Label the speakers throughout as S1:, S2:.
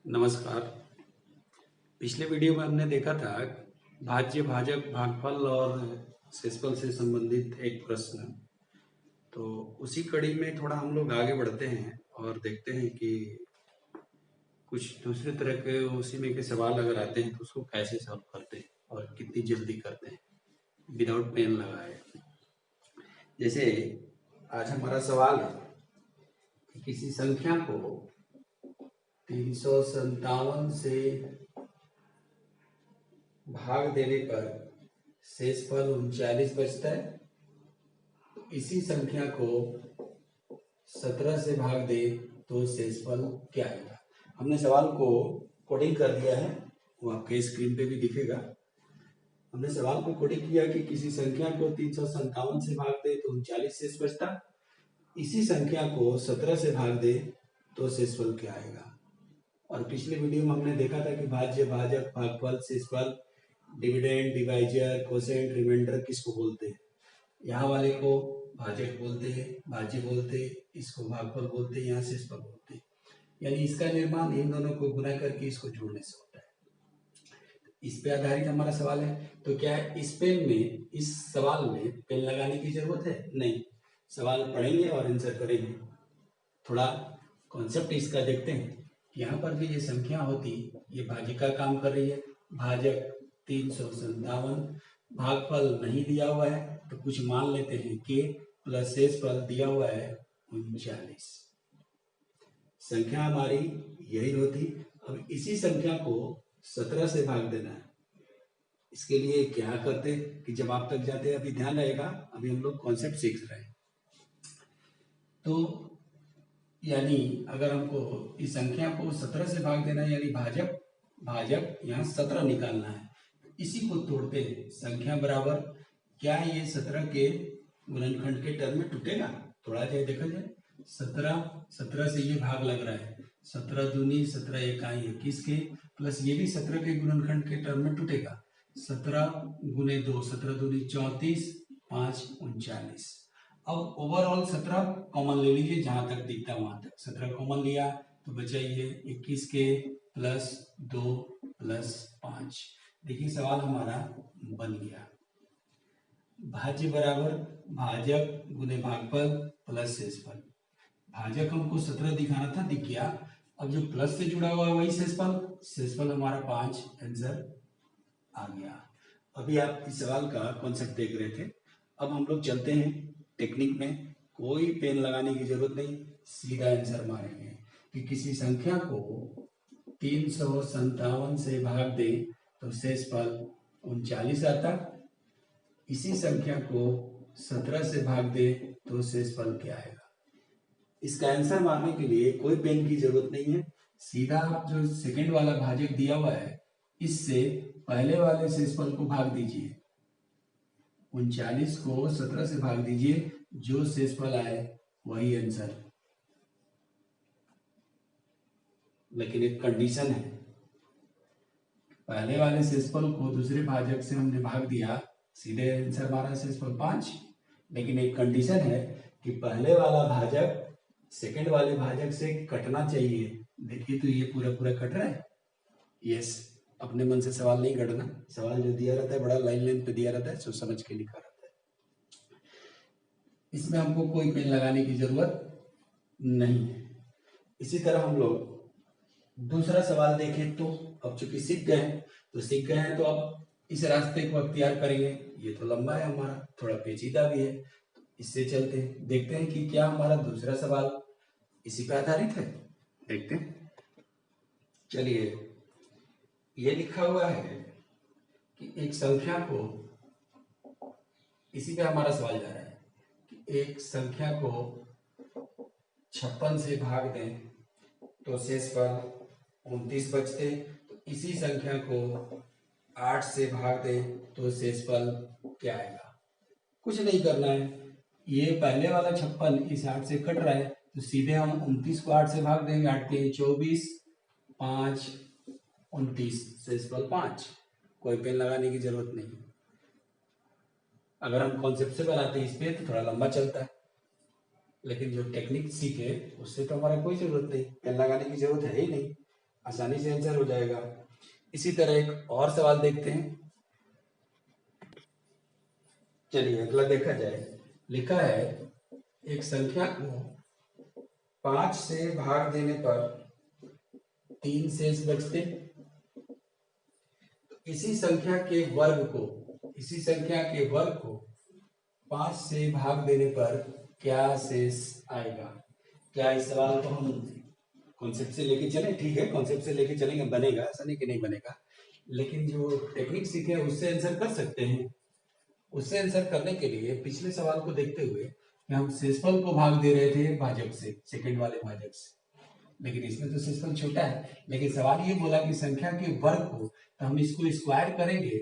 S1: नमस्कार। पिछले वीडियो में हमने देखा था भाज्य, भाजक, भागफल और शेषफल से संबंधित एक प्रश्न। तो उसी कड़ी में थोड़ा हम लोग आगे बढ़ते हैं और देखते हैं कि कुछ दूसरे तरह के उसी में के सवाल अगर आते हैं तो उसको कैसे सॉल्व करते हैं और कितनी जल्दी करते हैं विदाउट पेन लगाए। जैसे आज हमारा सवाल है कि किसी संख्या को 357 से भाग देने पर शेषफल 39 बचता है। तो इसी संख्या को 17 से भाग दे तो शेषफल क्या आएगा। हमने सवाल को कोडिंग कर दिया है, वो आपके स्क्रीन पे भी दिखेगा। हमने सवाल को कोडिंग किया कि किसी संख्या को 357 से भाग दे तो 39 शेष बचता, इसी संख्या को 17 से भाग दे तो शेषफल क्या आएगा। और पिछले वीडियो में हमने देखा था कि भाज्य, भाजक, भागफल, शेषफल, डिविडेंड, डिवाइजर, कोसेंट, रिमाइंडर किसको बोलते हैं। यहाँ वाले को भाजक बोलते हैं, भाज्य बोलते हैं, इसको भागफल बोलते हैं, यहाँ शेषफल बोलते हैं। यानी इसका निर्माण इन दोनों को गुना करके इसको जोड़ने से होता है। इस पे आधारित हमारा सवाल है। तो क्या इस पेन में, इस सवाल में पेन लगाने की जरूरत है? नहीं। सवाल पढ़ेंगे और आंसर करेंगे। थोड़ा कॉन्सेप्ट इसका देखते हैं। यहाँ पर भी ये संख्या होती, ये भाज्य का काम कर रही है। भाजक 357, भागफल नहीं दिया हुआ है तो कुछ मान लेते हैं के प्लस शेषफल दिया हुआ है 39। संख्या हमारी यही होती। अब इसी संख्या को 17 से भाग देना है। इसके लिए क्या करते कि जब आप तक जाते हैं, अभी ध्यान रहेगा, अभी हम लोग कॉन्सेप्ट सीख रहे हैं। तो यानी अगर हमको इस संख्या को 17 से भाग देना है, यानी भाजक भाजक यहाँ 17 निकालना है, इसी को तोड़ते हैं। संख्या बराबर क्या ये 17 के गुणनखंड के टर्म में टूटेगा? थोड़ा जाए देखा जाए। 17 से ये भाग लग रहा है, 17 दूनी 17 इकाई 21 के, प्लस ये भी 17 के गुणनखंड के टर्म में टूटेगा। 17 गुने 2, 17 दूनी 34, 5 39। अब ओवरऑल 17 कॉमन ले लीजिए, जहां तक दिखता वहां तक 17 कॉमन लिया तो बचा ये 21 के प्लस 2 प्लस 5। देखिए सवाल हमारा बन गया। भाज्य बराबर भाजक गुने भागफल प्लस शेषफल। भाजक हमको 17 दिखाना था, दिख गया। अब जो प्लस से जुड़ा हुआ है वही शेषफल, शेषफल हमारा 5, आंसर आ गया। अभी आप इस सवाल का कॉन्सेप्ट देख रहे थे। अब हम लोग चलते हैं टेक्निक में। कोई पेन लगाने की जरूरत नहीं, सीधा आंसर मारेंगे कि किसी संख्या को 357 से भाग दे तो शेषफल 39 आता। इसी संख्या को 17 से भाग दे तो शेषफल क्या आएगा। इसका आंसर मारने के लिए कोई पेन की जरूरत नहीं है, सीधा आप जो सेकंड वाला भाजक दिया हुआ है इससे पहले वाले शेषफल को भाग दीजिए। 39 को 17 से भाग दीजिए, जो शेषफल आए वही आंसर। लेकिन एक कंडीशन है, पहले वाले शेषफल को दूसरे भाजक से हमने भाग दिया, सीधे आंसर हमारा शेषफल 5। लेकिन एक कंडीशन है कि पहले वाला भाजक सेकंड वाले भाजक से कटना चाहिए। देखिए तो ये पूरा पूरा कट रहा है। यस, अपने मन से सवाल नहीं करना, सवाल जो दिया रहता है बड़ा लाइन लाइन पे दिया रहता है, सोच समझ के लिखा रहता है। इसमें हमको कोई पेन लगाने की जरूरत नहीं है। इसी तरह हम लोग दूसरा सवाल देखें तो अब चूंकि सीख गए हैं तो अब इस रास्ते को अख्तियार करेंगे। ये तो लंबा है हमारा, थोड़ा पेचीदा भी है, तो इससे चलते हैं, देखते हैं कि क्या हमारा दूसरा सवाल इसी पे आधारित है। देखते हैं। चलिए, ये लिखा हुआ है कि एक संख्या को, इसी पे हमारा सवाल जा रहा है कि एक संख्या को 56 से भाग दें तो शेषफल 29 बचते। तो इसी संख्या को 8 से भाग दें तो शेषफल क्या आएगा। कुछ नहीं करना है, ये पहले वाला 56 इस 8 से कट रहा है तो सीधे हम 29 को 8 से भाग देंगे। 8 के 24, 5 29, शेषफल 5। कोई पेन लगाने की जरूरत नहीं। अगर हम कॉन्सेप्ट से बनाते हैं इस पे तो थोड़ा लंबा चलता है, लेकिन जो टेक्निक सीखे उससे तो हमारा कोई जरूरत नहीं, पेन लगाने की जरूरत है ही नहीं। आसानी से आंसर हो जाएगा। इसी तरह एक और सवाल देखते हैं। चलिए अगला देखा जाए। लिखा है एक संख्या को 5 से भाग देने पर 3 शेष बचते। तो इसी संख्या के वर्ग को 5 से भाग देने पर क्या शेष आएगा? क्या इस सवाल को हम कॉन्सेप्ट से लेके चले? ठीक है, कॉन्सेप्ट से लेके चलेंगे, बनेगा, ऐसा नहीं कि नहीं बनेगा, लेकिन जो टेक्निक सीखे उससे आंसर कर सकते हैं। उससे आंसर करने के लिए पिछले सवाल को देखते हुए कि हम शेषफल को भाग दे रहे थे भाजक से, सेकंड वाले भाजक से, लेकिन इसमें तो शेषफल छोटा है। लेकिन सवाल ये बोला कि संख्या के वर्ग को, तो हम इसको स्क्वायर करेंगे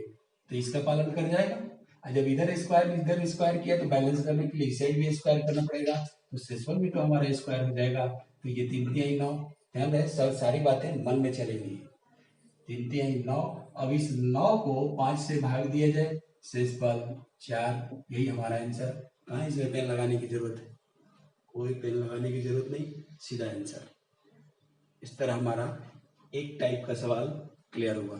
S1: तो इसका पालन कर जाएगा, और जब इधर स्क्वायर किया तो बैलेंस करने के लिए इस साइड भी स्क्वायर करना पड़ेगा, तो शेषफल भी तो हमारा स्क्वायर हो जाएगा। तो ये 3 तिहाई 9, ध्यान रहे सारी बातें मन में चलेंगी। 3 तिहाई 9। अब इस 9 को 5 से भाग दिया जाए, शेषफल 4, यही हमारा आंसर। कहाँ इसमें पेन लगाने की जरूरत है? कोई पेन लगाने की जरूरत नहीं, सीधा आंसर। इस तरह हमारा एक टाइप का सवाल क्लियर हुआ।